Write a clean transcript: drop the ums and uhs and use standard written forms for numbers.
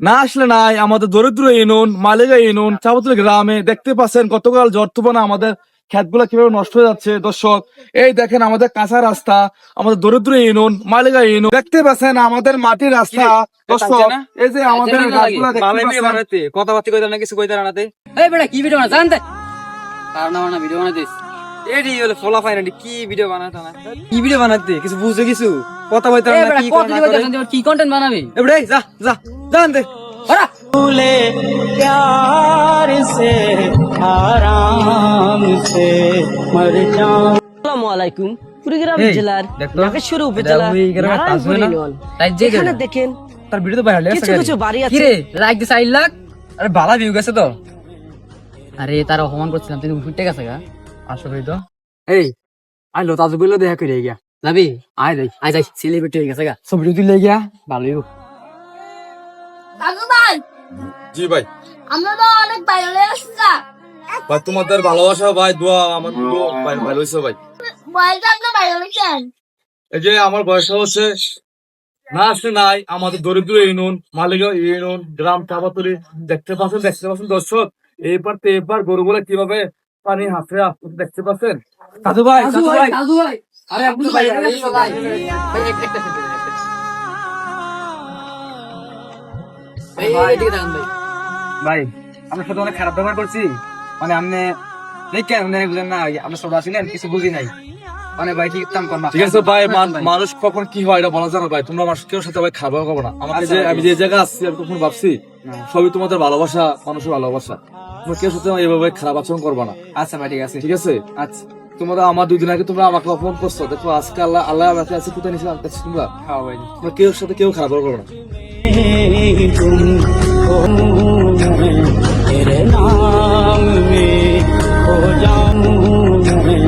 না আসলে নাই আমাদের দরিদ্র ইউনিয়ন মালিকা ইউনিয়ন চাপাতলী গ্রামে দেখতে পাচ্ছেন গতকাল ঝড় তুফানে আমাদের ক্ষেতগুলো কিভাবে নষ্ট হয়ে যাচ্ছে। দর্শক এই দেখেন আমাদের কাঁচা রাস্তা, আমাদের দরিদ্র ইউনিয়ন মালিকা ইউনিয়ন দেখতে পাচ্ছেন আমাদের মাটির রাস্তা। দর্শক এই যে আমাদের গাছগুলো দেখতে পাচ্ছেন। কথাবার্তা কইতাম না কিছু কইতাম না এই বেটা কি ভিডিও বানা জানতে আর না ভিডিও বানাইছিস এডি হলো ফলা ফাইনালি কি ভিডিও বানাতা না কি ভিডিও বানাতে কিছু বুঝে কিছু কথা কইতাম না কি করনা কি কন্টেন্ট বানাবি এ বেটা যা যা জানতে ওরা ভুলে प्यार से आराम से मर जाऊं। আসসালামু আলাইকুম। কুড়িগ্রাম জেলার নাগেশ্বর উপজেলার নারায়ণপুর ইউনিয়ন। এখানে দেখেন তার ভিডিও তো ভাইরাল হয়েছে কিছু কিছু বাড়ি আছে। কি রে লাইক দিস 8 লাখ আরে ভালো ভিউ গেছে তো। আরে তার অপমান করছিলাম তুই ফুটে গেছে গা আসলে তো এই আইলো তাজু বললো দেখা করে গিয়া যাবি আয় দেখ আয় যাই সেলিব্রিটি হয়ে গেছে গা সব ভিডিও তুই গিয়া ভালোই দাদু ভাই, জি ভাই, আমরা তো অনেক বাইরে আসছি না। ভাই তোমাদের ভালোবাসা ভাই দোয়া আমার ভালো হয়েছে ভাই। বয়সটা আপনার বাইরে গেছেন? এই যে আমার বয়স হচ্ছে না আসলে নাই আমাদের দরিদ্র ইউনিয়ন মালিকা ইউনিয়ন গ্রাম চাপাতলী দেখতে পাচ্ছেন দর্শক এইবার তো এবার গরুগুলো কিভাবে পানি হাতে দেখতে পাচ্ছেন। দাদু ভাই আরে আপনি ভাই ভাই আপনার সাথে অনেক খারাপ ব্যবহার করছি মানে আপনি দেখেন বুঝেন না আপনার সব আসিলেন কিছু বুঝি নাই মানে ভাই ঠিক কাম করনা ঠিক আছে ভাই, মানুষ কখন কি হয় এটা বলা যাবে ভাই। তোমরা মানুষ কেউ সাথে ভাই খারাপ করবো না। আমাকে যে আমি যে জায়গায় আসছি আমি কখন ভাবছি সবই তোমাদের ভালোবাসা, মানুষের ভালোবাসা। তোমরা কেউ সাথে এইভাবে খারাপ আচরণ করবো না। আচ্ছা ভাই ঠিক আছে ঠিক আছে? আচ্ছা তোমরা আমার 2 দিন আগে তোমরা আমাকে অপমান করছো, দেখো আজকে আল্লাহ আমাকে আছে কোথায় নিয়েছে আমার কাছে। তোমরা হ্যাঁ ভাই তোমরা কেউ সাথে কেউ খারাপ করবো না।